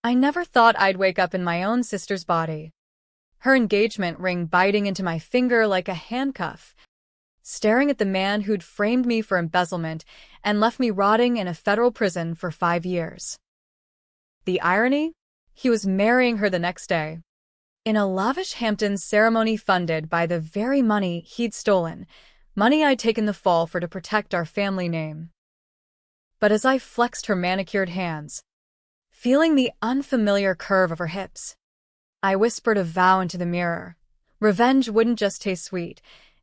I never thought I'd wake up in my own sister's body. Her engagement ring biting into my finger like a handcuff, staring at the man who'd framed me for embezzlement and left me rotting in a federal prison for 5 years. The irony? He was marrying her the next day, in a lavish Hamptons ceremony funded by the very money he'd stolen, money I'd taken the fall for to protect our family name. But as I flexed her manicured hands, feeling the unfamiliar curve of her hips, I whispered a vow into the mirror. Revenge wouldn't just taste sweet,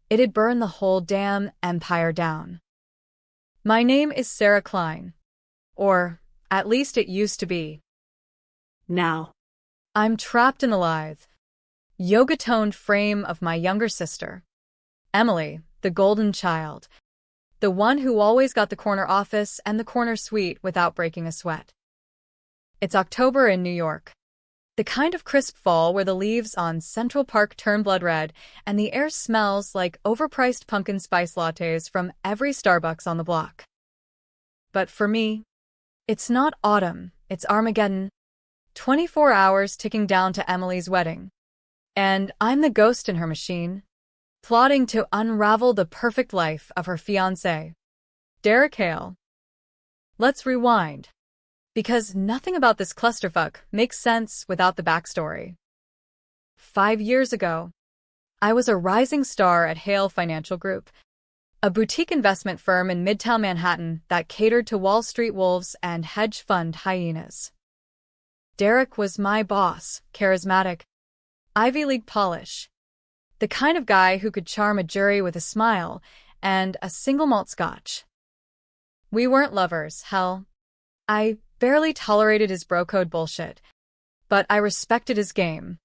it'd burn the whole damn empire down. My name is Sarah Klein. Or, at least it used to be. Now, I'm trapped in the lithe, yoga-toned frame of my younger sister, Emily, the golden child, the one who always got the corner office and the corner suite without breaking a sweat. It's October in New York. The kind of crisp fall where the leaves on Central Park turn blood red and the air smells like overpriced pumpkin spice lattes from every Starbucks on the block. But for me, it's not autumn, it's Armageddon. 24 hours ticking down to Emily's wedding. And I'm the ghost in her machine, plotting to unravel the perfect life of her fiancé, Derek Hale. Let's rewind, because nothing about this clusterfuck makes sense without the backstory. 5 years ago, I was a rising star at Hale Financial Group, a boutique investment firm in Midtown Manhattan that catered to Wall Street wolves and hedge fund hyenas. Derek was my boss, charismatic, Ivy League polish, the kind of guy who could charm a jury with a smile and a single malt scotch. We weren't lovers, hell. I barely tolerated his bro-code bullshit, but I respected his game.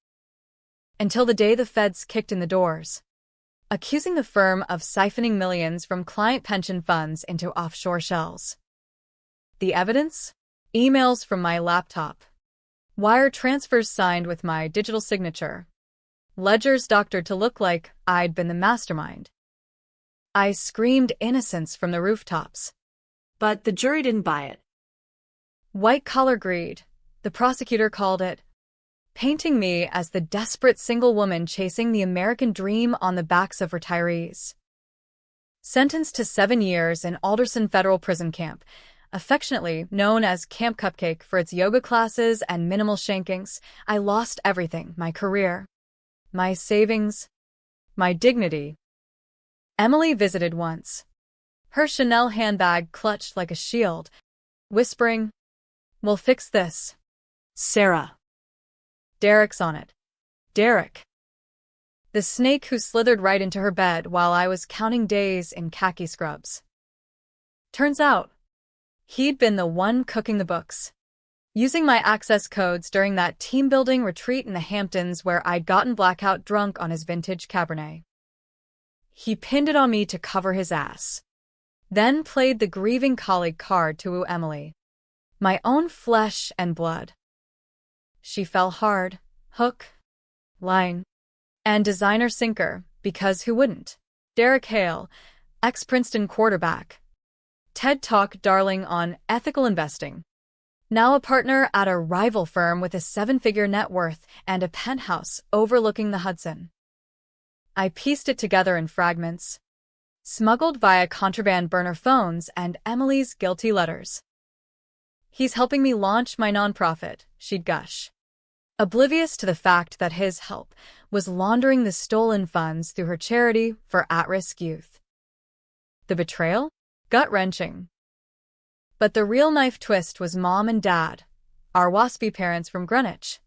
Until the day the feds kicked in the doors, accusing the firm of siphoning millions from client pension funds into offshore shells. The evidence? Emails from my laptop. Wire transfers signed with my digital signature. Ledgers doctored to look like I'd been the mastermind. I screamed innocence from the rooftops. but the jury didn't buy it. White-collar greed, the prosecutor called it, painting me as the desperate single woman chasing the American dream on the backs of retirees. Sentenced to 7 years in Alderson Federal Prison Camp, affectionately known as Camp Cupcake for its yoga classes and minimal shankings, I lost everything: my career, my savings, my dignity. Emily visited once, her Chanel handbag clutched like a shield, whispering, "We'll fix this. Sarah." Derek's on it. Derek. The snake who slithered right into her bed while I was counting days in khaki scrubs. Turns out, he'd been the one cooking the books, using my access codes during that team-building retreat in the Hamptons where I'd gotten blackout drunk on his vintage Cabernet. He pinned it on me to cover his ass, then played the grieving colleague card to woo Emily, my own flesh and blood. She fell hard, hook, line, and designer sinker, because who wouldn't? Derek Hale, ex-Princeton quarterback, TED Talk darling on ethical investing, now a partner at a rival firm with a 7-figure net worth and a penthouse overlooking the Hudson. I pieced it together in fragments, smuggled via contraband burner phones and Emily's guilty letters. "He's helping me launch my nonprofit," she'd gush, oblivious to the fact that his help was laundering the stolen funds through her charity for at-risk youth. The betrayal? Gut-wrenching. But the real knife twist was Mom and Dad, our waspy parents from Greenwich,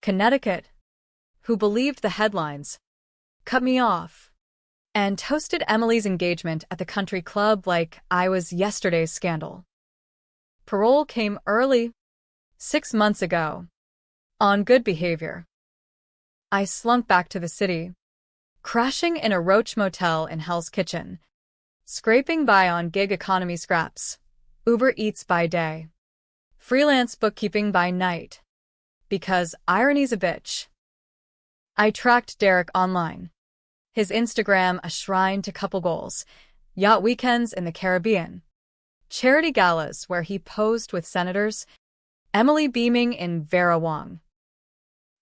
Connecticut, who believed the headlines, cut me off, and toasted Emily's engagement at the country club like I was yesterday's scandal. Parole came early, 6 months ago, on good behavior. I slunk back to the city, crashing in a roach motel in Hell's Kitchen, scraping by on gig economy scraps, Uber Eats by day, freelance bookkeeping by night, because irony's a bitch. I tracked Derek online, his Instagram a shrine to couple goals, yacht weekends in the Caribbean, charity galas where he posed with senators, Emily beaming in Vera Wong.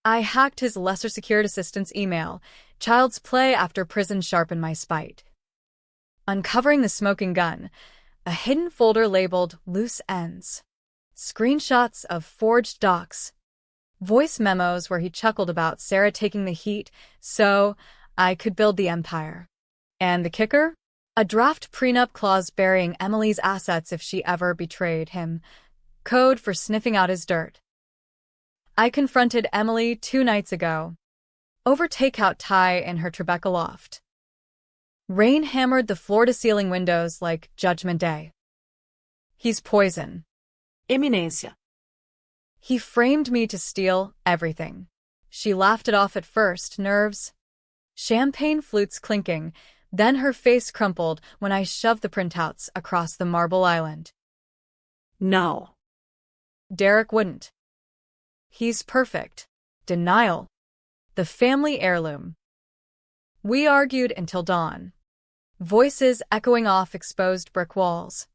I hacked his lesser secured assistant's email. Child's play after prison sharpened my spite. Uncovering the smoking gun, a hidden folder labeled Loose Ends. Screenshots of forged docs. Voice memos where he chuckled about Sarah taking the heat so I could build the empire. And the kicker? A draft prenup clause burying Emily's assets if she ever betrayed him. Code for sniffing out his dirt. I confronted Emily 2 nights ago. Over takeout Thai in her Tribeca loft. Rain hammered the floor-to-ceiling windows like Judgment Day. He's poison. Eminência. He framed me to steal everything. She laughed it off at first, nerves. Champagne flutes clinking, then her face crumpled when I shoved the printouts across the marble island. No. Derek wouldn't. He's perfect. Denial. The family heirloom. We argued until dawn. Voices echoing off exposed brick walls.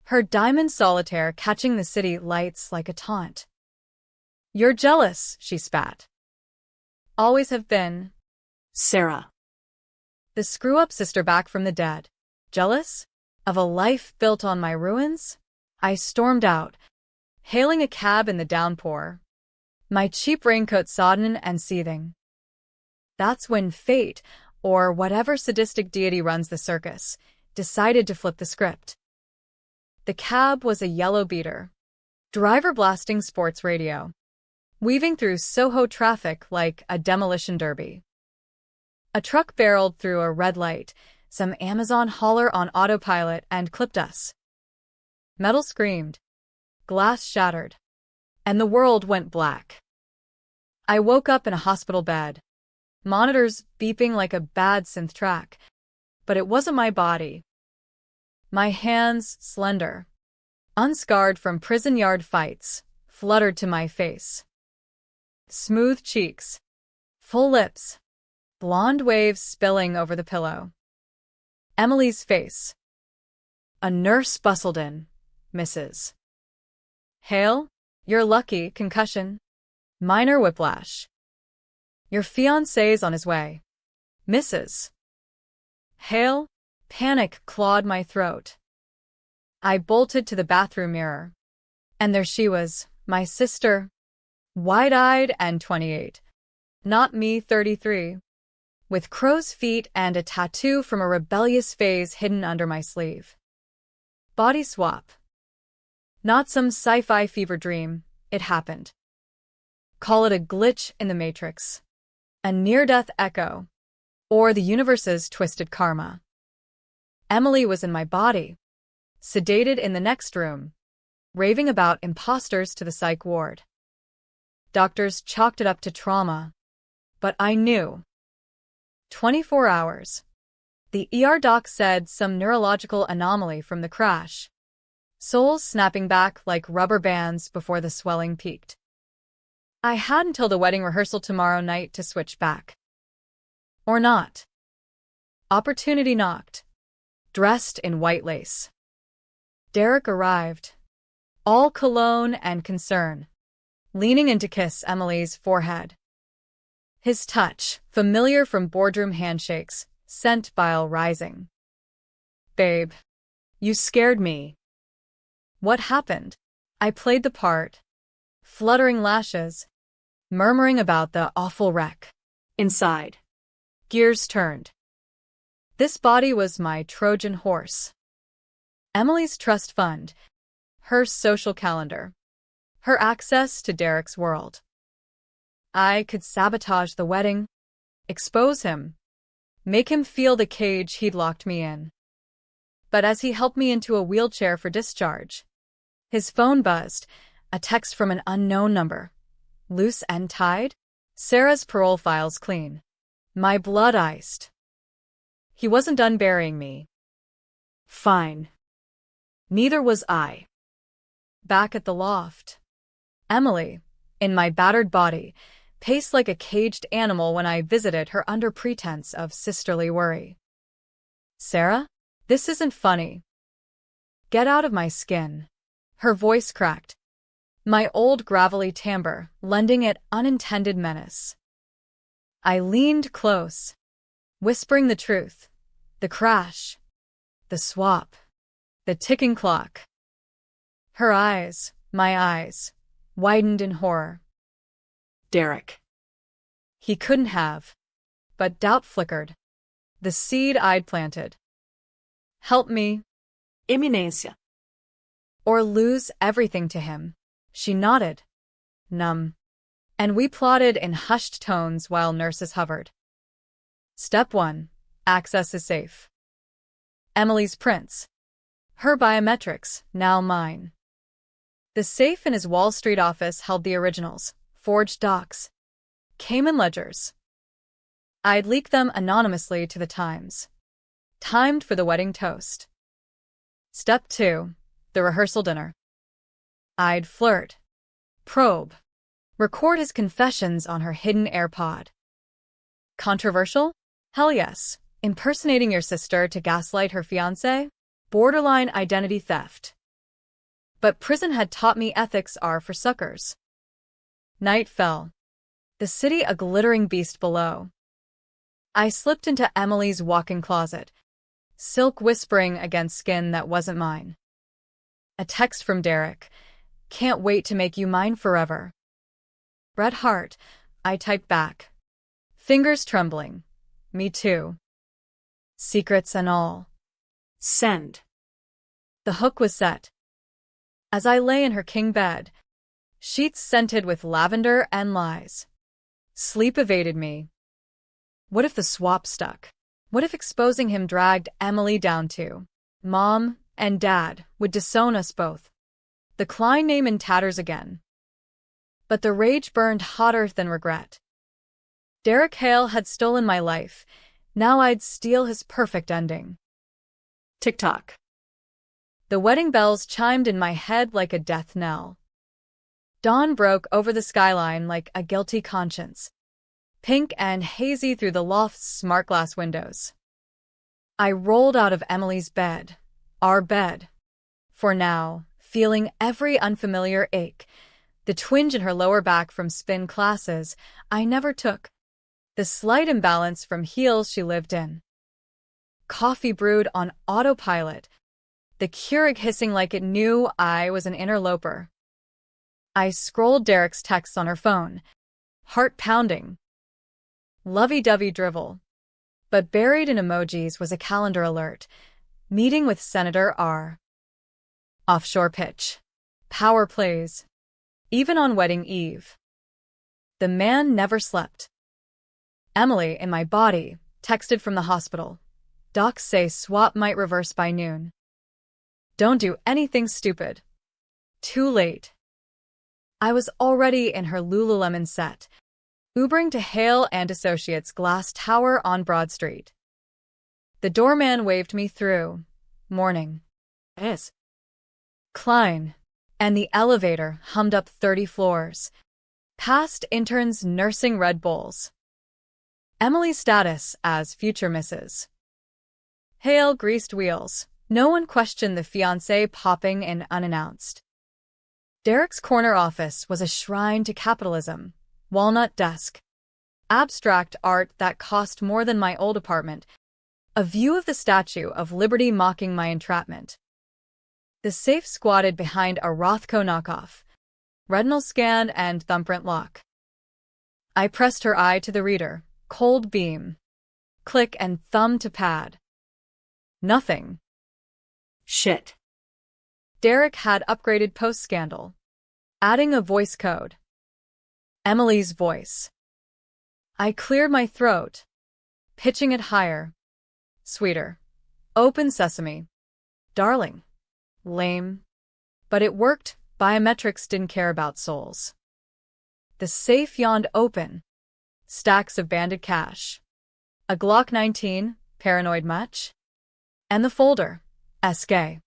Her diamond solitaire catching the city lights like a taunt. You're jealous, she spat. Always have been. Sarah. The screw-up sister back from the dead. Jealous? Of a life built on my ruins? I stormed out, hailing a cab in the downpour. My cheap raincoat sodden and seething. That's when fate, or whatever sadistic deity runs the circus, decided to flip the script. The cab was a yellow beater. Driver blasting sports radio. Weaving through Soho traffic like a demolition derby. A truck barreled through a red light, some Amazon hauler on autopilot, and clipped us. Metal screamed. Glass shattered. And the world went black. I woke up in a hospital bed. Monitors beeping like a bad synth track. But it wasn't my body. My hands, slender, unscarred from prison yard fights, fluttered to my face. Smooth cheeks. Full lips. Blonde waves spilling over the pillow. Emily's face. A nurse bustled in. Mrs. Hale? You're lucky, concussion. Minor whiplash. Your fiancé's on his way. Mrs. Hale? Panic clawed my throat. I bolted to the bathroom mirror. And there she was, my sister. Wide-eyed and 28. Not me, 33. With crow's feet and a tattoo from a rebellious phase hidden under my sleeve. Body swap. Not some sci-fi fever dream, it happened. Call it a glitch in the Matrix. A near-death echo. Or the universe's twisted karma. Emily was in my body. Sedated in the next room. Raving about imposters to the psych ward. Doctors chalked it up to trauma. But I knew. 24 hours. The ER doc said some neurological anomaly from the crash. Souls snapping back like rubber bands before the swelling peaked. I had until the wedding rehearsal tomorrow night to switch back. Or not. Opportunity knocked. Dressed in white lace. Derek arrived. All cologne and concern. Leaning in to kiss Emily's forehead. His touch, familiar from boardroom handshakes, sent bile rising. Babe, you scared me. What happened? I played the part. Fluttering lashes. Murmuring about the awful wreck. Inside. Gears turned. This body was my Trojan horse. Emily's trust fund. Her social calendar. Her access to Derek's world. I could sabotage the wedding. Expose him. Make him feel the cage he'd locked me in. But as he helped me into a wheelchair for discharge, his phone buzzed, a text from an unknown number. Loose and tied? Sarah's parole files clean. My blood iced. He wasn't done burying me. Fine. Neither was I. Back at the loft. Emily, in my battered body, paced like a caged animal when I visited her under pretense of sisterly worry. Sarah? This isn't funny. Get out of my skin. Her voice cracked. my old gravelly timbre lending it unintended menace. I leaned close, whispering the truth, the crash, the swap, the ticking clock. Her eyes, my eyes, widened in horror. Derek. He couldn't have. But doubt flickered. The seed I'd planted. Help me. Eminência. Or lose everything to him. She nodded, numb. And we plotted in hushed tones while nurses hovered. Step 1. Access is safe. Emily's prints. Her biometrics, now mine. The safe in his Wall Street office held the originals, forged docs, Cayman ledgers. I'd leak them anonymously to the Times. Timed for the wedding toast. Step 2. The rehearsal dinner. I'd flirt, probe, record his confessions on her hidden AirPod. Controversial? Hell yes. Impersonating your sister to gaslight her fiancé? Borderline identity theft. But prison had taught me ethics are for suckers. Night fell. The city a glittering beast below. I slipped into Emily's walk-in closet, silk whispering against skin that wasn't mine. A text from Derek. Can't wait to make you mine forever. Red heart, I typed back. Fingers trembling. Me too. Secrets and all. Send. The hook was set. As I lay in her king bed, sheets scented with lavender and lies. Sleep evaded me. What if the swap stuck? What if exposing him dragged Emily down too? Mom and Dad would disown us both. The Klein name in tatters again. But the rage burned hotter than regret. Derek Hale had stolen my life. Now I'd steal his perfect ending. TikTok. The wedding bells chimed in my head like a death knell. Dawn broke over the skyline like a guilty conscience, pink and hazy through the loft's smart glass windows. I rolled out of Emily's bed, our bed, for now, feeling every unfamiliar ache, the twinge in her lower back from spin classes I never took, the slight imbalance from heels she lived in. Coffee brewed on autopilot, the Keurig hissing like it knew I was an interloper. I scrolled Derek's texts on her phone, heart pounding. Lovey-dovey drivel. But buried in emojis was a calendar alert. Meeting with Senator R. Offshore pitch. Power plays. Even on wedding eve. The man never slept. Emily, in my body, texted from the hospital. Docs say swap might reverse by noon. Don't do anything stupid. Too late. I was already in her Lululemon set, Ubering to Hale and Associates Glass Tower on Broad Street. The doorman waved me through. Morning. Yes. Klein. And the elevator hummed up 30 floors. Past interns nursing Red Bulls. Emily's status as future Mrs. Hale greased wheels. No one questioned the fiancé popping in unannounced. Derek's corner office was a shrine to capitalism. Walnut desk. Abstract art that cost more than my old apartment. A view of the Statue of Liberty mocking my entrapment. The safe squatted behind a Rothko knockoff. Retinal scan and thumbprint lock. I pressed her eye to the reader. Cold beam. Click and thumb to pad. Nothing. Shit. Derek had upgraded post-scandal, adding a voice code. Emily's voice. I cleared my throat, pitching it higher, sweeter. Open sesame. Darling. Lame. But it worked. Biometrics didn't care about souls. The safe yawned open. Stacks of banded cash. A Glock 19, paranoid much? And the folder. SK.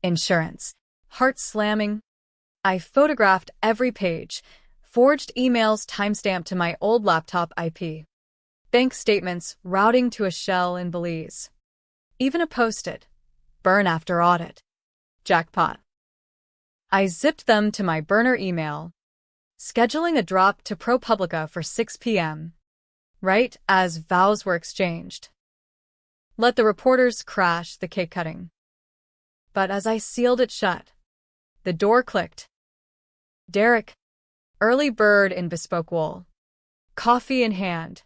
Insurance. Heart slamming. I photographed every page. Forged emails timestamped to my old laptop IP. Bank statements routing to a shell in Belize. Even a post-it. Burn after audit. Jackpot. I zipped them to my burner email, scheduling a drop to ProPublica for 6 p.m., right as vows were exchanged. Let the reporters crash the cake cutting. But as I sealed it shut, the door clicked. Derek, early bird in bespoke wool, coffee in hand.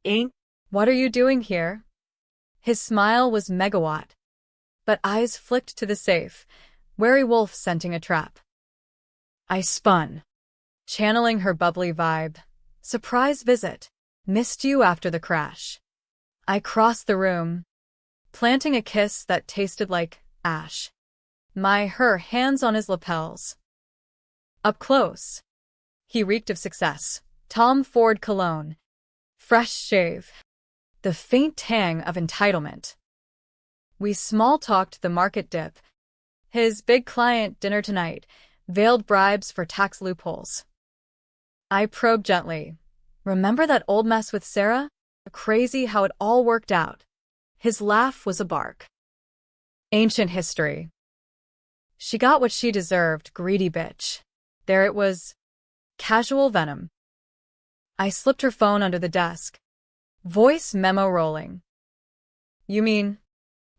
Ain't. What are you doing here? His smile was megawatt, but eyes flicked to the safe, wary wolf scenting a trap. I spun, channeling her bubbly vibe. Surprise visit. Missed you after the crash. I crossed the room, planting a kiss that tasted like ash. Her hands on his lapels. Up close. He reeked of success. Tom Ford cologne. Fresh shave. The faint tang of entitlement. We small-talked the market dip. His big client dinner tonight. Veiled bribes for tax loopholes. I probed gently. Remember that old mess with Sarah? Crazy how it all worked out. His laugh was a bark. Ancient history. She got what she deserved, greedy bitch. There it was. Casual venom. I slipped her phone under the desk. Voice memo rolling. You mean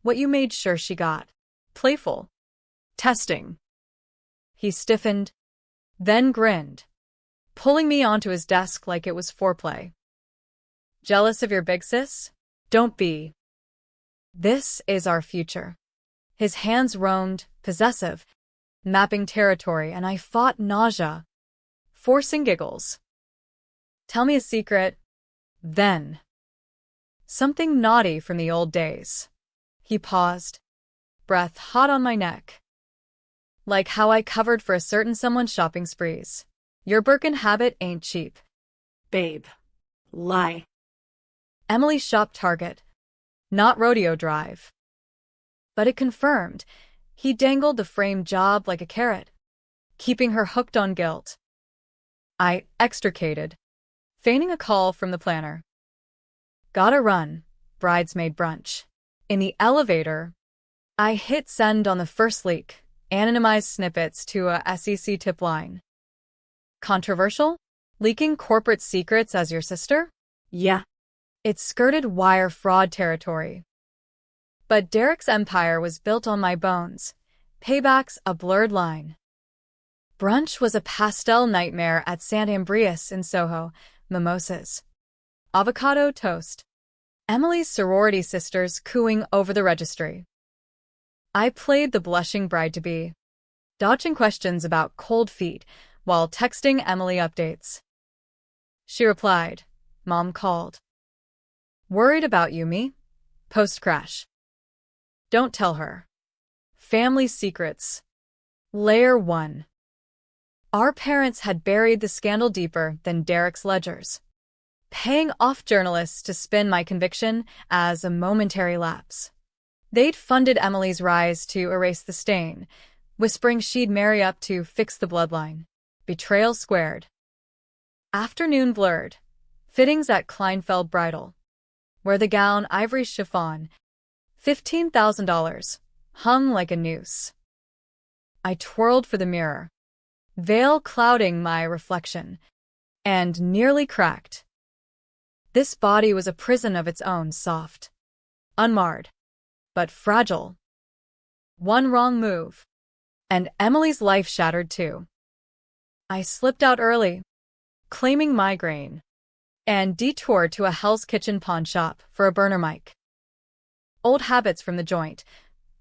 what you made sure she got? Playful. Testing. He stiffened, then grinned, pulling me onto his desk like it was foreplay. Jealous of your big sis? Don't be. This is our future. His hands roamed, possessive, mapping territory, and I fought nausea, forcing giggles. Tell me a secret. Then. Something naughty from the old days. He paused, breath hot on my neck. Like how I covered for a certain someone's shopping sprees. Your Birkin habit ain't cheap. Babe. Lie. Emily shopped Target, not Rodeo Drive. But it confirmed. He dangled the framed job like a carrot, keeping her hooked on guilt. I extricated, feigning a call from the planner. Gotta run, bridesmaid brunch. In the elevator, I hit send on the first leak, anonymized snippets to a SEC tip line. Controversial? Leaking corporate secrets as your sister? Yeah. It skirted wire fraud territory. But Derek's empire was built on my bones. Payback's a blurred line. Brunch was a pastel nightmare at St. Ambrius in Soho. Mimosas. Avocado toast. Emily's sorority sisters cooing over the registry. I played the blushing bride-to-be, dodging questions about cold feet while texting Emily updates. She replied, Mom called. Worried about you, me? Post-crash. Don't tell her. Family secrets. Layer 1. Our parents had buried the scandal deeper than Derek's ledgers, paying off journalists to spin my conviction as a momentary lapse. They'd funded Emily's rise to erase the stain, whispering she'd marry up to fix the bloodline. Betrayal squared. Afternoon blurred. Fittings at Kleinfeld Bridal, where the gown ivory chiffon, $15,000, hung like a noose. I twirled for the mirror, veil clouding my reflection, and nearly cracked. This body was a prison of its own, soft, unmarred, but fragile. One wrong move, and Emily's life shattered too. I slipped out early, claiming migraine, and detoured to a Hell's Kitchen pawn shop for a burner mic. Old habits from the joint,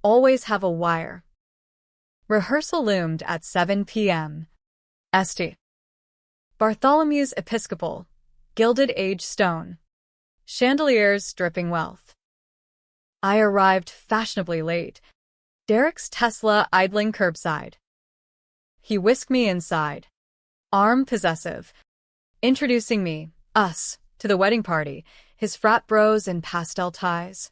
always have a wire. Rehearsal loomed at 7 p.m. St. Bartholomew's Episcopal, gilded age stone. Chandeliers dripping wealth. I arrived fashionably late. Derek's Tesla idling curbside. He whisked me inside, arm possessive, introducing us, to the wedding party, his frat bros in pastel ties.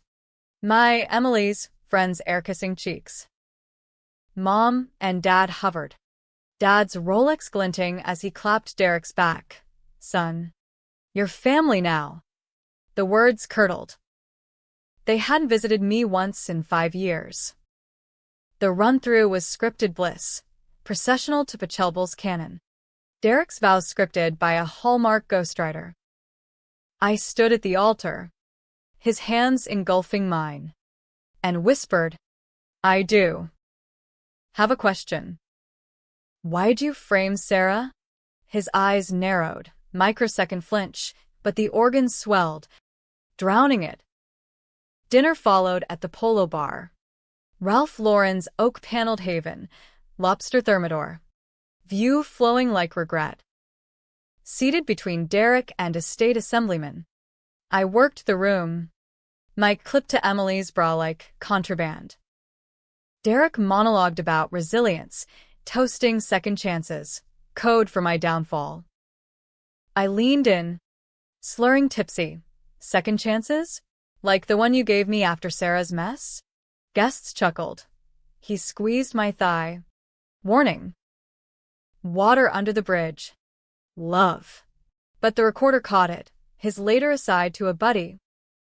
Emily's friends air-kissing cheeks. Mom and Dad hovered, Dad's Rolex glinting as he clapped Derek's back. Son, you're family now. The words curdled. They hadn't visited me once in 5 years. The run-through was scripted bliss, processional to Pachelbel's canon. Derek's vows scripted by a Hallmark ghostwriter. I stood at the altar, his hands engulfing mine, and whispered, I do. Have a question. Why'd you frame Sarah? His eyes narrowed, microsecond flinch, but the organ swelled, drowning it. Dinner followed at the Polo Bar. Ralph Lauren's oak-paneled haven, lobster thermidor. View flowing like regret. Seated between Derek and a state assemblyman, I worked the room, mic clipped to Emily's bra like contraband. Derek monologued about resilience, toasting second chances, code for my downfall. I leaned in, slurring tipsy. Second chances? Like the one you gave me after Sarah's mess? Guests chuckled. He squeezed my thigh. Warning. Water under the bridge. Love. But the recorder caught it, his later aside to a buddy.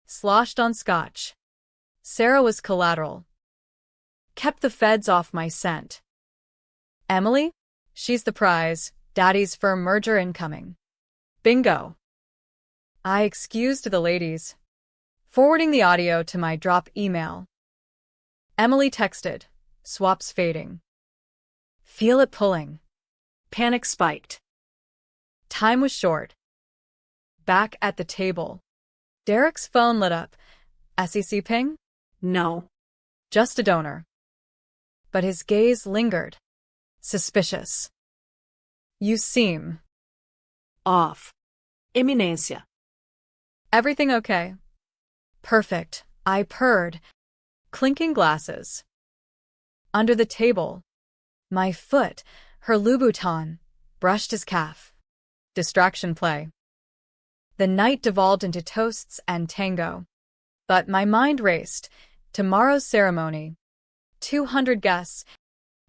Sloshed on scotch. Sarah was collateral. Kept the feds off my scent. Emily? She's the prize, Daddy's firm merger incoming. Bingo. I excused the ladies, forwarding the audio to my drop email. Emily texted, swaps fading. Feel it pulling. Panic spiked. Time was short. Back at the table. Derek's phone lit up. SEC ping? No. Just a donor. But his gaze lingered. Suspicious. You seem Off. Eminencia. Everything okay? Perfect, I purred, clinking glasses. Under the table, my foot, her Louboutin, brushed his calf. Distraction play. The night devolved into toasts and tango. But my mind raced. Tomorrow's ceremony. 200 guests.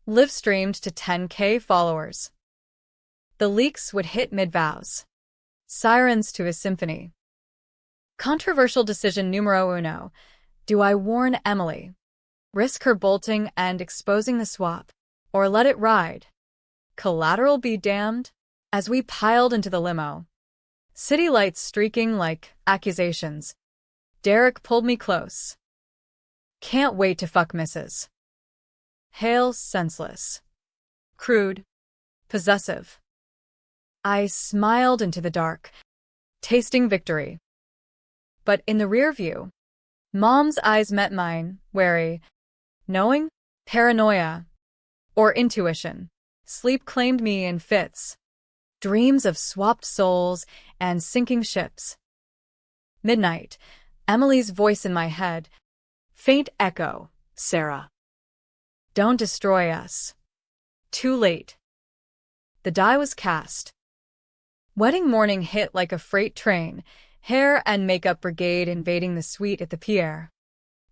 Live-streamed to 10K followers. The leaks would hit mid-vows. Sirens to his symphony. Controversial decision numero uno. Do I warn Emily? Risk her bolting and exposing the swap? Or let it ride? Collateral be damned? As we piled into the limo, city lights streaking like accusations, Derek pulled me close. Can't wait to fuck Mrs. Hale senseless. Crude. Possessive. I smiled into the dark, tasting victory. But in the rear view, Mom's eyes met mine, wary. Knowing? Paranoia. Or intuition. Sleep claimed me in fits. Dreams of swapped souls and sinking ships. Midnight. Emily's voice in my head. Faint echo. Sarah. Don't destroy us. Too late. The die was cast. Wedding morning hit like a freight train, hair and makeup brigade invading the suite at the Pierre.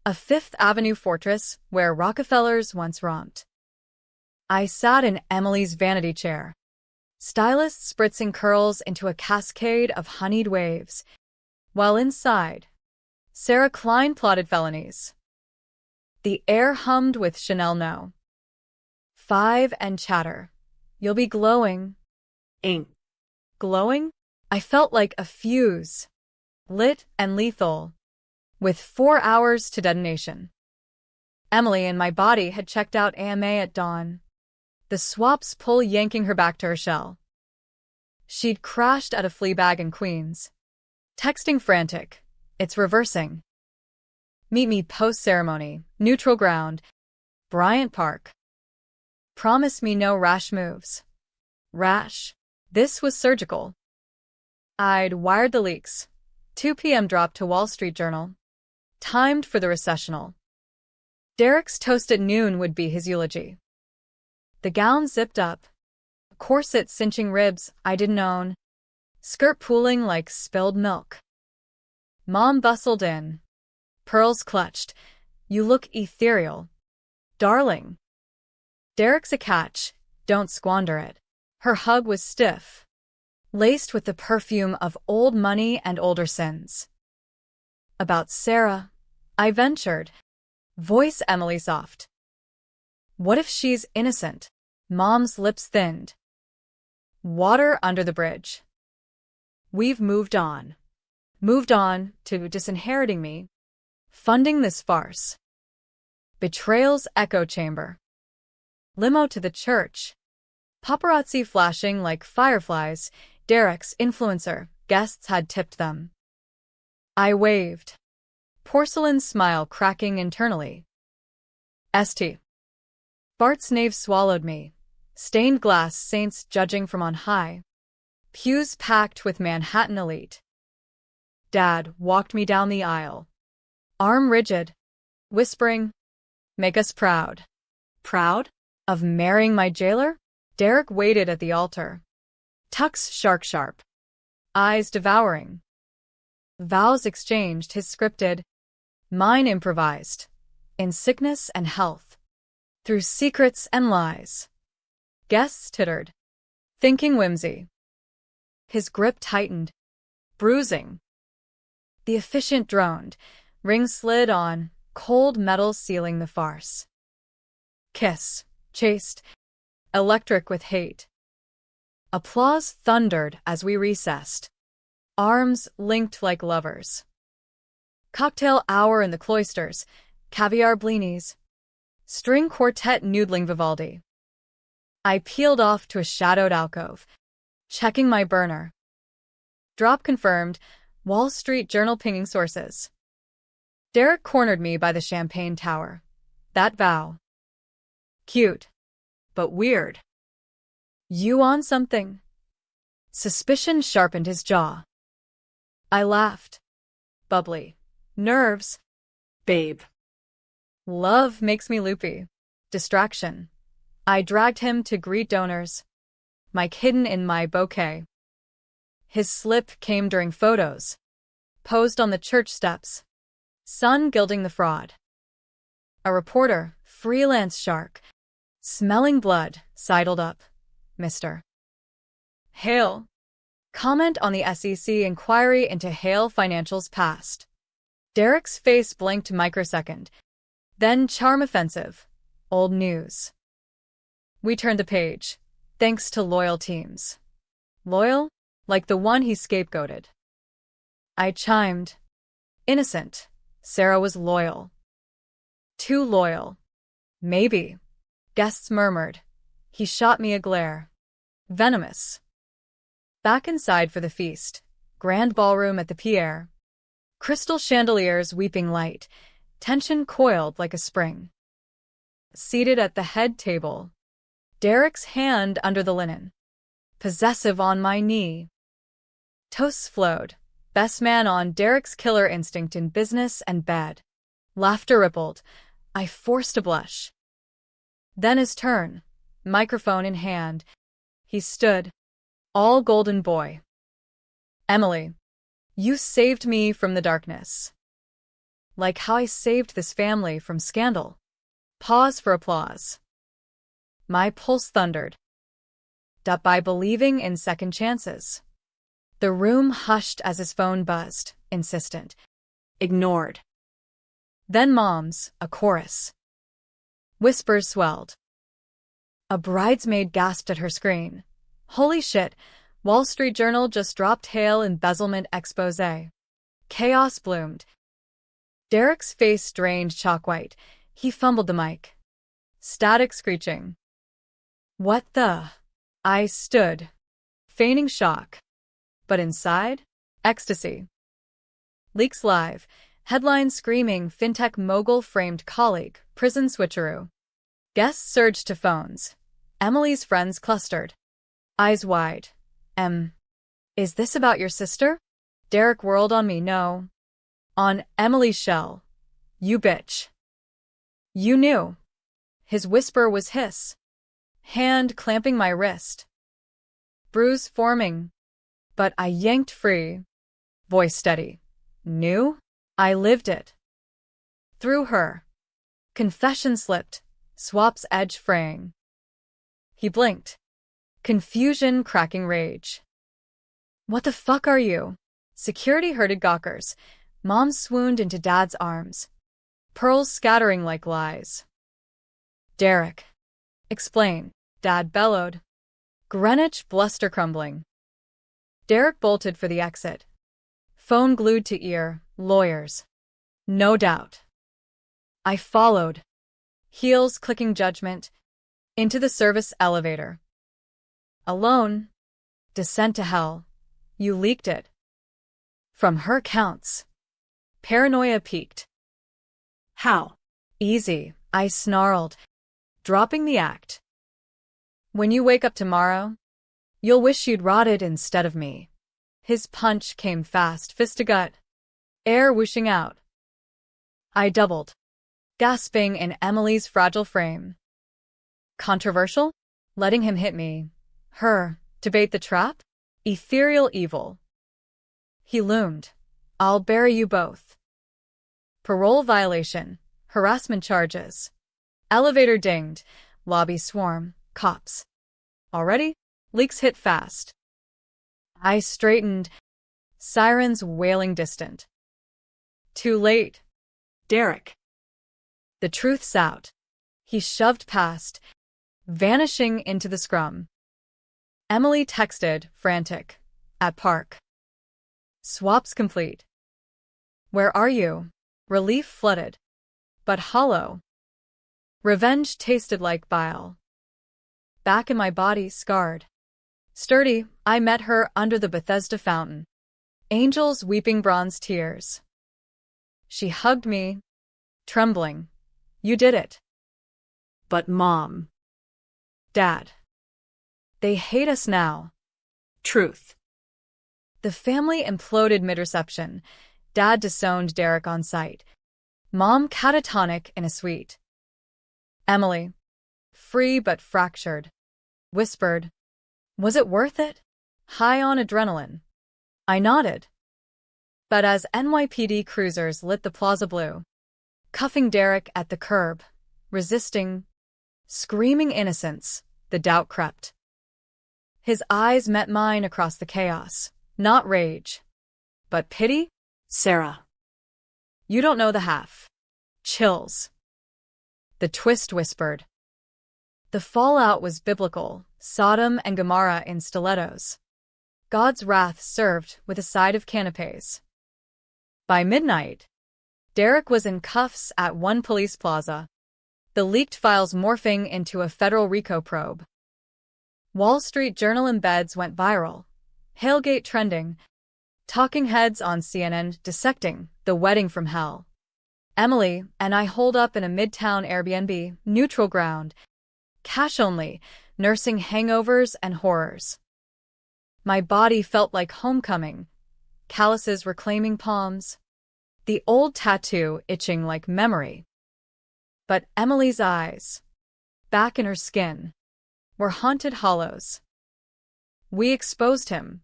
A Fifth Avenue fortress where Rockefellers once romped. I sat in Emily's vanity chair, stylist spritzing curls into a cascade of honeyed waves, while inside, Sarah Klein plotted felonies. The air hummed with Chanel No. 5 and chatter. You'll be glowing. Ink. Glowing? I felt like a fuse. Lit and lethal. With 4 hours to detonation. Emily and my body had checked out AMA at dawn. The swaps pull yanking her back to her shell. She'd crashed at a Fleabag in Queens. Texting frantic. It's reversing. Meet me post-ceremony, neutral ground, Bryant Park. Promise me no rash moves. Rash? This was surgical. I'd wired the leaks. 2 p.m. drop to Wall Street Journal. Timed for the recessional. Derek's toast at noon would be his eulogy. The gown zipped up. Corset cinching ribs I didn't own. Skirt pooling like spilled milk. Mom bustled in. Pearls clutched. You look ethereal. Darling. Derek's a catch. Don't squander it. Her hug was stiff, laced with the perfume of old money and older sins. About Sarah, I ventured. Voice Emily soft. What if she's innocent? Mom's lips thinned. Water under the bridge. We've moved on. Moved on to disinheriting me, funding this farce. Betrayal's echo chamber. Limo to the church. Paparazzi flashing like fireflies. Derek's influencer guests had tipped them. I waved. Porcelain smile cracking internally. St. Bart's knave swallowed me. Stained glass saints judging from on high. Pews packed with Manhattan elite. Dad walked me down the aisle. Arm rigid. Whispering, "Make us proud." Proud? Of marrying my jailer? Derek waited at the altar. Tux sharp. Eyes devouring. Vows exchanged, his scripted. Mine improvised. In sickness and health. Through secrets and lies. Guests tittered. Thinking whimsy. His grip tightened. Bruising. The officiant droned. Ring slid on. Cold metal sealing the farce. Kiss. Chaste. Electric with hate. Applause thundered as we recessed. Arms linked like lovers. Cocktail hour in the cloisters. Caviar blinis. String quartet noodling Vivaldi. I peeled off to a shadowed alcove. Checking my burner. Drop confirmed. Wall Street Journal pinging sources. Derek cornered me by the champagne tower. That vow. Cute. But weird. You on something? Suspicion sharpened his jaw. I laughed. Bubbly. Nerves. Babe. Love makes me loopy. Distraction. I dragged him to greet donors. Mic hidden in my bouquet. His slip came during photos. Posed on the church steps. Sun gilding the fraud. A reporter, freelance shark. Smelling blood, sidled up. Mr. Hale. Comment on the SEC inquiry into Hale Financial's past. Derek's face blinked microsecond. Then charm offensive. Old news. We turned the page. Thanks to loyal teams. Loyal? Like the one he scapegoated. I chimed. Innocent. Sarah was loyal. Too loyal. Maybe. Guests murmured. He shot me a glare. Venomous. Back inside for the feast. Grand ballroom at the Pierre. Crystal chandeliers weeping light. Tension coiled like a spring. Seated at the head table. Derek's hand under the linen. Possessive on my knee. Toasts flowed. Best man on. Derek's killer instinct in business and bed. Laughter rippled. I forced a blush. Then his turn. Microphone in hand. He stood. All golden boy. Emily. You saved me from the darkness. Like how I saved this family from scandal. Pause for applause. My pulse thundered. By believing in second chances. The room hushed as his phone buzzed, insistent. Ignored. Then Mom's, a chorus. Whispers swelled. A bridesmaid gasped at her screen. Holy shit, Wall Street Journal just dropped Hale embezzlement expose. Chaos bloomed. Derek's face drained chalk white. He fumbled the mic. Static screeching. What the? I stood, feigning shock. But inside, ecstasy. Leaks live. Headline screaming fintech mogul framed colleague, prison switcheroo. Guests surged to phones. Emily's friends clustered. Eyes wide. Is this about your sister? Derek whirled on me. No. On Emily's shell. You bitch. You knew. His whisper was hiss. Hand clamping my wrist. Bruise forming. But I yanked free. Voice steady. Knew? I lived it. Through her. Confession slipped. Swap's edge fraying. He blinked. Confusion cracking rage. What the fuck are you? Security herded gawkers. Mom swooned into Dad's arms. Pearls scattering like lies. Derek. Explain. Dad bellowed. Greenwich bluster crumbling. Derek bolted for the exit. Phone glued to ear, lawyers. No doubt. I followed. Heels clicking judgment. Into the service elevator. Alone. Descent to hell. You leaked it. From her counts. Paranoia peaked. How? Easy, I snarled, dropping the act. When you wake up tomorrow, you'll wish you'd rotted instead of me. His punch came fast, fist to gut, air whooshing out. I doubled, gasping in Emily's fragile frame. Controversial? Letting him hit me. Her, to bait the trap? Ethereal evil. He loomed. I'll bury you both. Parole violation. Harassment charges. Elevator dinged. Lobby swarm. Cops. Already? Leaks hit fast. I straightened. Sirens wailing distant. Too late. Derek. The truth's out. He shoved past, vanishing into the scrum. Emily texted, frantic. At park. Swaps complete. Where are you? Relief flooded. But hollow. Revenge tasted like bile. Back in my body, scarred. Sturdy, I met her under the Bethesda fountain. Angels weeping bronze tears. She hugged me, trembling. You did it. But Mom. Dad. They hate us now. Truth. The family imploded mid-reception. Dad disowned Derek on sight. Mom catatonic in a suite. Emily, free but fractured, whispered, was it worth it? High on adrenaline. I nodded. But as NYPD cruisers lit the plaza blue, cuffing Derek at the curb, resisting, screaming innocence, the doubt crept. His eyes met mine across the chaos, not rage, but pity? Sarah. You don't know the half. Chills. The twist whispered. The fallout was biblical, Sodom and Gomorrah in stilettos. God's wrath served with a side of canapes. By midnight, Derek was in cuffs at one police plaza, the leaked files morphing into a federal RICO probe. Wall Street Journal embeds went viral, Hailgate trending, talking heads on CNN dissecting the wedding from hell. Emily and I holed up in a midtown Airbnb, neutral ground, cash only, nursing hangovers and horrors. My body felt like homecoming, calluses reclaiming palms, the old tattoo itching like memory. But Emily's eyes, back in her skin, were haunted hollows. We exposed him.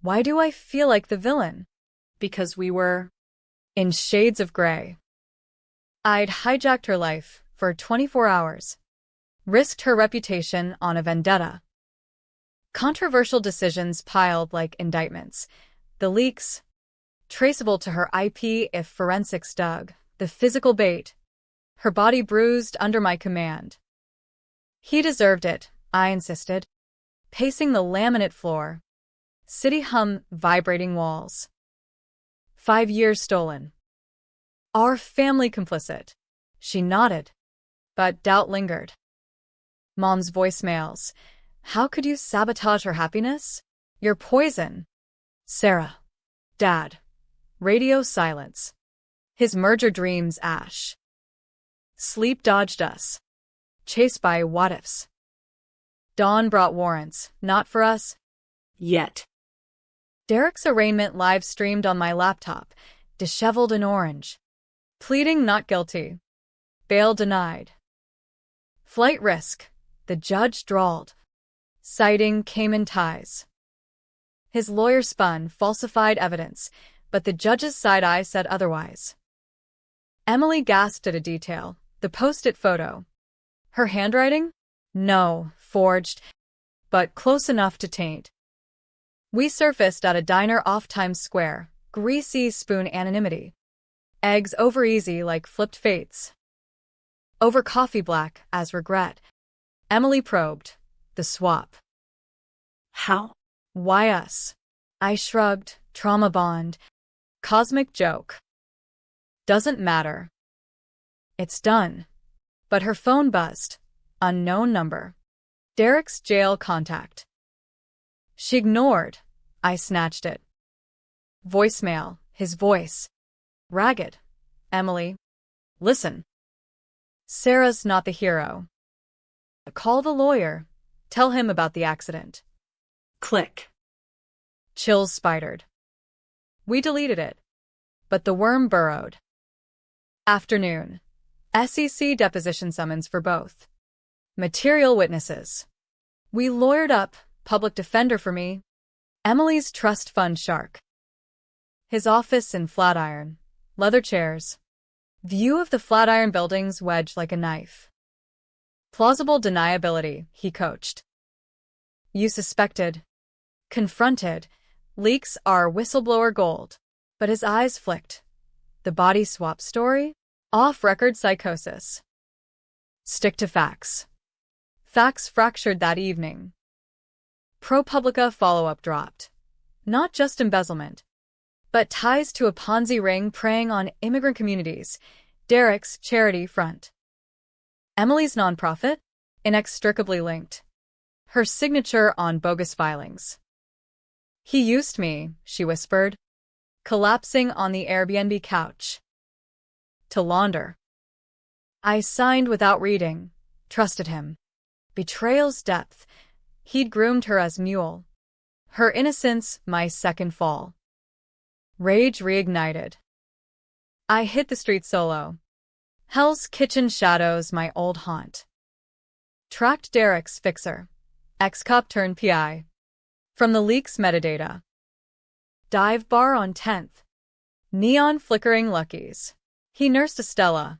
Why do I feel like the villain? Because we were in shades of gray. I'd hijacked her life for 24 hours, risked her reputation on a vendetta. Controversial decisions piled like indictments. The leaks, traceable to her IP if forensics dug. The physical bait, her body bruised under my command. He deserved it, I insisted, pacing the laminate floor. City hum vibrating walls. 5 years stolen. Our family complicit. She nodded, but doubt lingered. Mom's voicemails. How could you sabotage her happiness? You're poison. Sarah. Dad. Radio silence. His merger dreams ash. Sleep dodged us. Chased by what-ifs. Dawn brought warrants, not for us. Yet. Derek's arraignment live-streamed on my laptop, disheveled and orange. Pleading not guilty. Bail denied. Flight risk, the judge drawled. Citing Cayman ties. His lawyer spun falsified evidence, but the judge's side-eye said otherwise. Emily gasped at a detail, the post-it photo. Her handwriting? No, forged, but close enough to taint. We surfaced at a diner off Times Square, greasy spoon anonymity. Eggs over easy like flipped fates. Over coffee black as regret. Emily probed. The swap. How? Why us? I shrugged. Trauma bond. Cosmic joke. Doesn't matter. It's done. But her phone buzzed. Unknown number. Derek's jail contact. She ignored. I snatched it. Voicemail. His voice. Ragged. Emily. Listen. Sarah's not the hero. Call the lawyer. Tell him about the accident. Click. Chills spidered. We deleted it. But the worm burrowed. Afternoon. SEC deposition summons for both. Material witnesses. We lawyered up. Public defender for me. Emily's trust fund shark. His office in Flatiron. Leather chairs. View of the Flatiron buildings wedged like a knife. Plausible deniability, he coached. You suspected. Confronted. Leaks are whistleblower gold. But his eyes flicked. The body swap story? Off-record psychosis. Stick to facts. Facts fractured that evening. ProPublica follow-up dropped. Not just embezzlement, but ties to a Ponzi ring preying on immigrant communities. Derek's charity front. Emily's nonprofit? Inextricably linked. Her signature on bogus filings. He used me, she whispered, collapsing on the Airbnb couch. To launder. I signed without reading, trusted him. Betrayal's depth. He'd groomed her as mule. Her innocence, my second fall. Rage reignited. I hit the street solo. Hell's Kitchen shadows my old haunt. Tracked Derek's fixer. Ex-cop turned PI. From the leak's metadata. Dive bar on 10th. Neon flickering Luckies. He nursed Estella.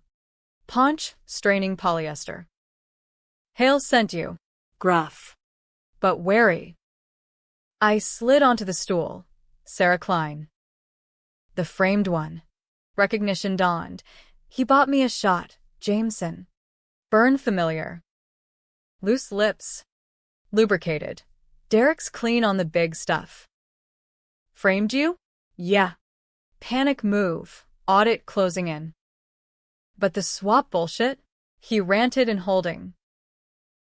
Paunch, straining polyester. Hale sent you. Gruff. But wary. I slid onto the stool. Sarah Klein. The framed one. Recognition dawned. He bought me a shot. Jameson. Burn familiar. Loose lips. Lubricated. Derek's clean on the big stuff. Framed you? Yeah. Panic move. Audit closing in. But the swap bullshit? He ranted in holding.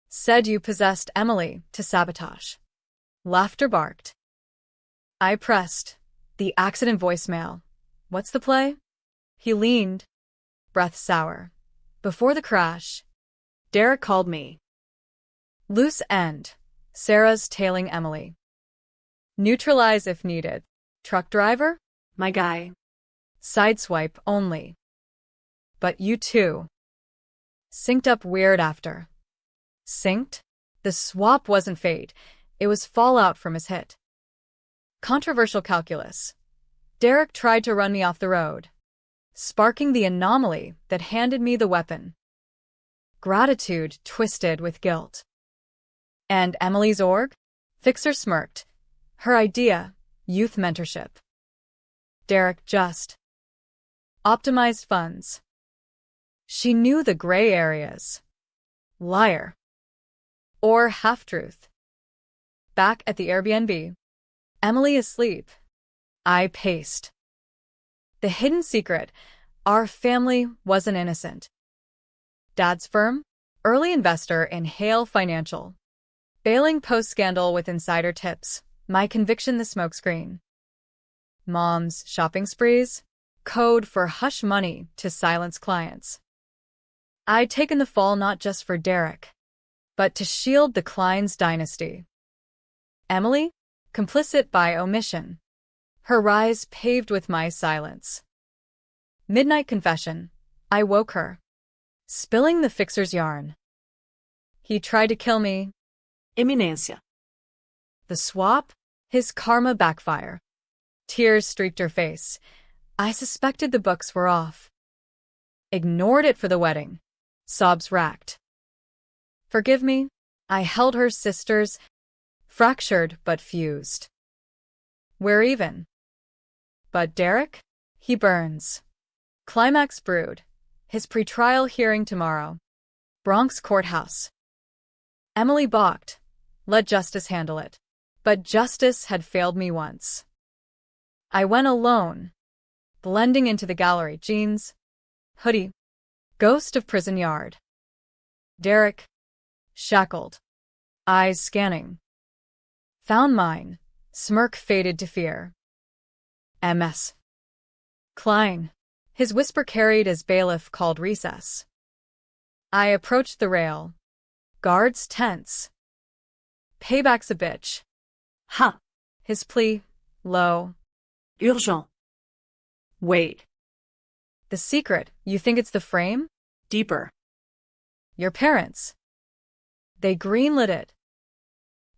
Said you possessed Emily to sabotage. Laughter barked. I pressed. The accident voicemail. What's the play? He leaned. Breath sour. Before the crash. Derek called me. Loose end. Sarah's tailing Emily. Neutralize if needed. Truck driver? My guy. Sideswipe only. But you too. Synced up weird after. Synced? The swap wasn't fate. It was fallout from his hit. Controversial calculus. Derek tried to run me off the road, sparking the anomaly that handed me the weapon. Gratitude twisted with guilt. And Emily's org? Fixer smirked. Her idea, youth mentorship. Derek just optimized funds. She knew the gray areas. Liar. Or half-truth. Back at the Airbnb. Emily asleep. I paced. The hidden secret. Our family wasn't innocent. Dad's firm? Early investor in Hale Financial. Bailing post-scandal with insider tips. My conviction the smokescreen. Mom's shopping sprees? Code for hush money to silence clients. I'd taken the fall not just for Derek, but to shield the Klein's dynasty. Emily? Complicit by omission. Her rise paved with my silence. Midnight confession. I woke her. Spilling the fixer's yarn. He tried to kill me. Eminencia. The swap? His karma backfire. Tears streaked her face. I suspected the books were off. Ignored it for the wedding. Sobs racked. Forgive me. I held her sisters. Fractured but fused. We're even. But Derek? He burns. Climax brewed. His pretrial hearing tomorrow. Bronx courthouse. Emily balked. Let justice handle it. But justice had failed me once. I went alone, blending into the gallery, jeans, hoodie, ghost of prison yard. Derek, shackled, eyes scanning. Found mine, smirk faded to fear. MS. Klein. His whisper carried as bailiff called recess. I approached the rail. Guards tense. Payback's a bitch. Ha. His plea, low. Urgent. Wait. The secret, you think it's the frame? Deeper. Your parents. They greenlit it.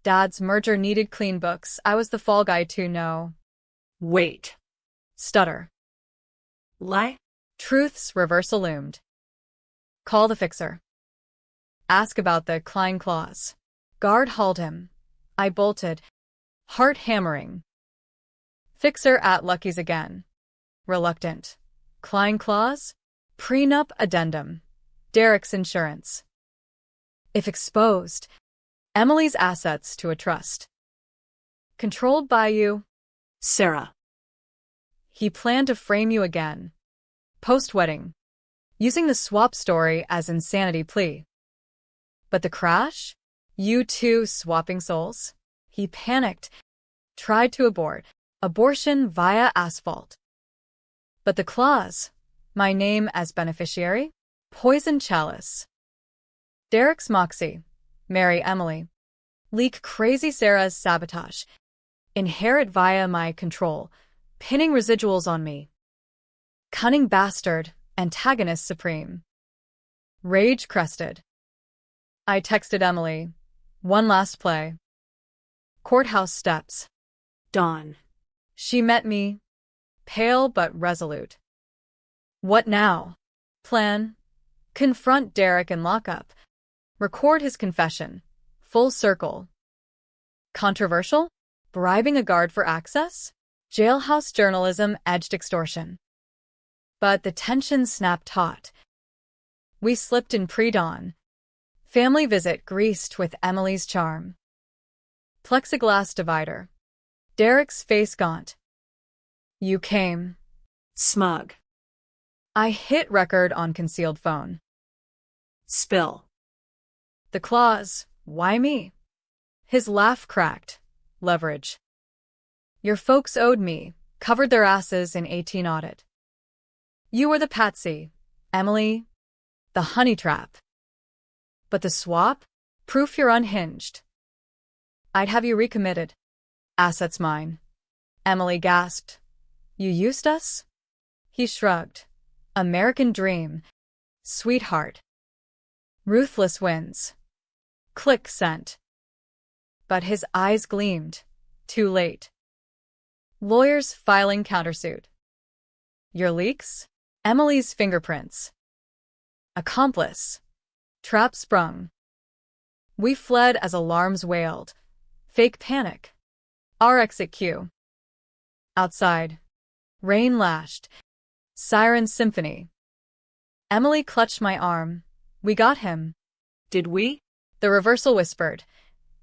Dad's merger needed clean books. I was the fall guy too, no. Wait. Stutter. Lie. Truth's reversal loomed. Call the fixer. Ask about the Klein clause. Guard hauled him. I bolted. Heart hammering. Fixer at Lucky's again. Reluctant. Klein clause? Prenup addendum. Derek's insurance. If exposed, Emily's assets to a trust. Controlled by you. Sarah. He planned to frame you again. Post-wedding. Using the swap story as insanity plea. But the crash? You two swapping souls? He panicked. Tried to abort. Abortion via asphalt. But the clause? My name as beneficiary? Poison chalice. Derek's moxie. Marry Emily. Leak crazy Sarah's sabotage. Inherit via my control. Pinning residuals on me. Cunning bastard. Antagonist supreme. Rage crested. I texted Emily. One last play. Courthouse steps. Dawn. She met me. Pale but resolute. What now? Plan. Confront Derek in lockup. Record his confession. Full circle. Controversial? Bribing a guard for access? Jailhouse journalism edged extortion. But the tension snapped taut. We slipped in pre-dawn. Family visit greased with Emily's charm. Plexiglass divider. Derek's face gaunt. You came. Smug. I hit record on concealed phone. Spill. The clause, why me? His laugh cracked. Leverage. Your folks owed me, covered their asses in 18 audit. You were the patsy, Emily, the honey trap. But the swap? Proof you're unhinged. I'd have you recommitted. Assets mine. Emily gasped. You used us? He shrugged. American dream. Sweetheart. Ruthless wins. Click sent. But his eyes gleamed. Too late. Lawyers filing countersuit. Your leaks? Emily's fingerprints. Accomplice. Trap sprung. We fled as alarms wailed. Fake panic. Our exit cue. Outside. Rain lashed. Siren symphony. Emily clutched my arm. We got him. Did we? The reversal whispered.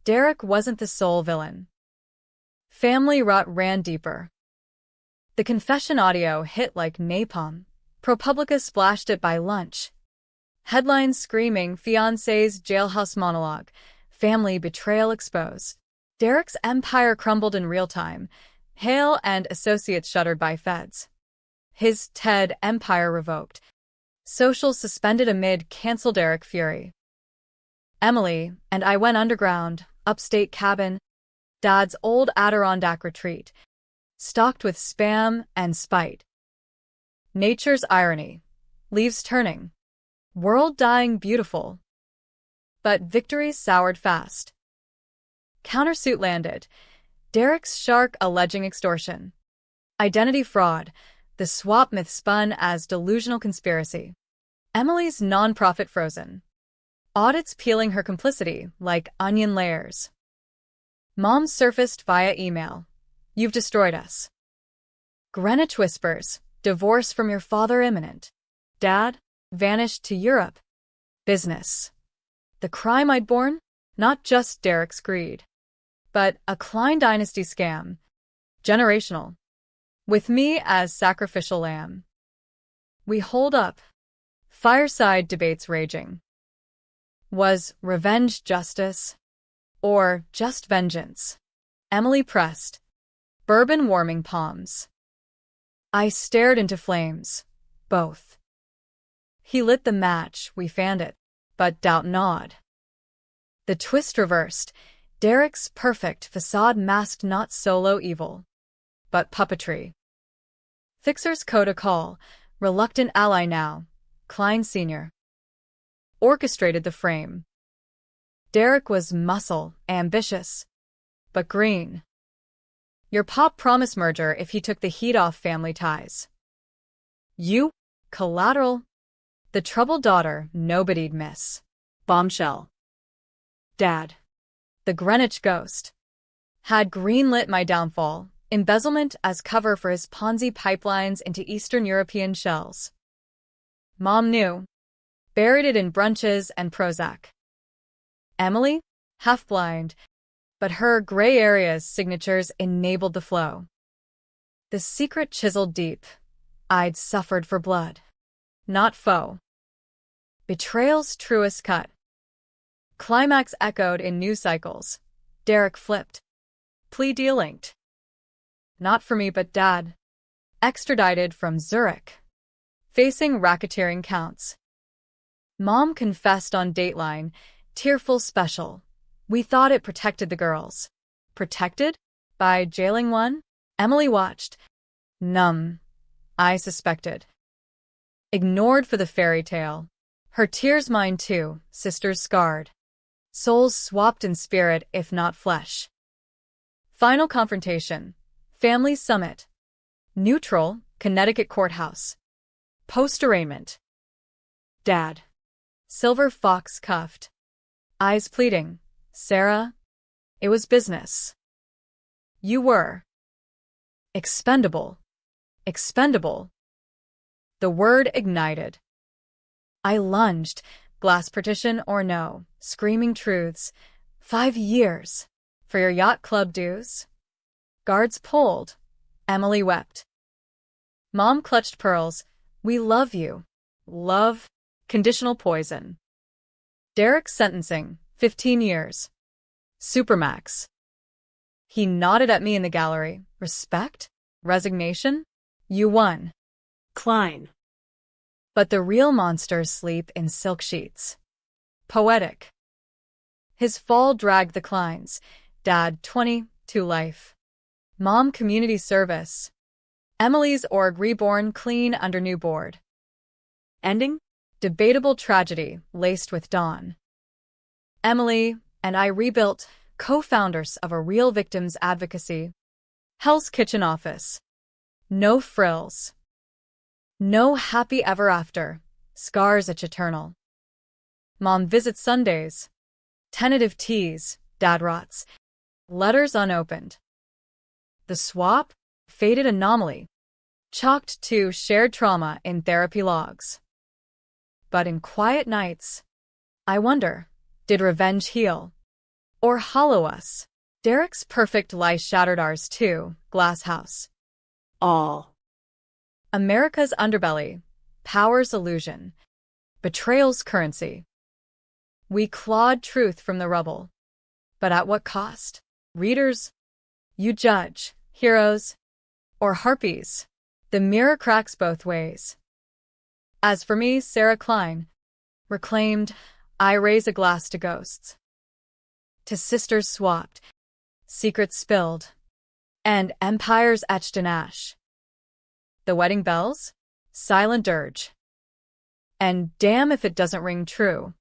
Derek wasn't the sole villain. Family rot ran deeper. The confession audio hit like napalm. ProPublica splashed it by lunch. Headlines screaming fiancé's jailhouse monologue. Family betrayal exposed. Derek's empire crumbled in real time. Hale and associates shuttered by feds. His TED empire revoked. Socials suspended amid cancel Derek fury. Emily and I went underground, upstate cabin, Dad's old Adirondack retreat, stocked with spam and spite. Nature's irony. Leaves turning. World dying beautiful. But victory soured fast. Countersuit landed. Derek's shark alleging extortion. Identity fraud. The swap myth spun as delusional conspiracy. Emily's nonprofit frozen. Audits peeling her complicity like onion layers. Mom surfaced via email. You've destroyed us. Greenwich whispers. Divorce from your father imminent. Dad vanished to Europe. Business. The crime I'd borne? Not just Derek's greed, but a Klein dynasty scam. Generational. With me as sacrificial lamb. We hold up. Fireside debates raging. Was revenge justice? Or just vengeance? Emily pressed, bourbon warming palms. I stared into flames. Both. He lit the match, we fanned it, but doubt gnawed. The twist reversed. Derek's perfect facade masked not solo evil, but puppetry. Fixer's code a call, reluctant ally now, Klein Sr. orchestrated the frame. Derek was muscle, ambitious, but green. Your pop promised merger if he took the heat off family ties. You, collateral, the troubled daughter nobody'd miss. Bombshell. Dad, the Greenwich ghost, had greenlit my downfall, embezzlement as cover for his Ponzi pipelines into Eastern European shells. Mom knew, buried it in brunches and Prozac. Emily, half-blind, but her gray area's signatures enabled the flow. The secret chiseled deep. I'd suffered for blood, not foe. Betrayal's truest cut. Climax echoed in news cycles. Derek flipped. Plea deal linked. Not for me but Dad. Extradited from Zurich. Facing racketeering counts. Mom confessed on Dateline, tearful special. We thought it protected the girls. Protected? By jailing one? Emily watched. Numb. I suspected. Ignored for the fairy tale. Her tears mine too, sisters scarred. Souls swapped in spirit if not flesh. Final confrontation. Family summit. Neutral, Connecticut courthouse. Post-arraignment. Dad. Silver fox cuffed. Eyes pleading. Sarah, it was business. You were. Expendable. Expendable. The word ignited. I lunged, glass partition or no, screaming truths. 5 years. For your yacht club dues? Guards pulled. Emily wept. Mom clutched pearls. We love you. Love. Conditional poison. Derek's sentencing. 15 years. Supermax. He nodded at me in the gallery. Respect? Resignation? You won. Klein. But the real monsters sleep in silk sheets. Poetic. His fall dragged the Kleins. Dad, 20, to life. Mom, community service. Emily's org reborn clean under new board. Ending? Debatable tragedy laced with dawn. Emily and I rebuilt, co-founders of a real victims advocacy. Hell's Kitchen office. No frills. No happy ever after. Scars etch eternal. Mom visits Sundays. Tentative tease. Dad rots. Letters unopened. The swap? Faded anomaly. Chalked to shared trauma in therapy logs. But in quiet nights, I wonder, did revenge heal? Or hollow us? Derek's perfect lie shattered ours too, glass house. All. America's underbelly, power's illusion, betrayal's currency. We clawed truth from the rubble. But at what cost? Readers, you judge, heroes, or harpies. The mirror cracks both ways. As for me, Sarah Klein, reclaimed, I raise a glass to ghosts. To sisters swapped, secrets spilled, and empires etched in ash. The wedding bells? Silent dirge. And damn if it doesn't ring true.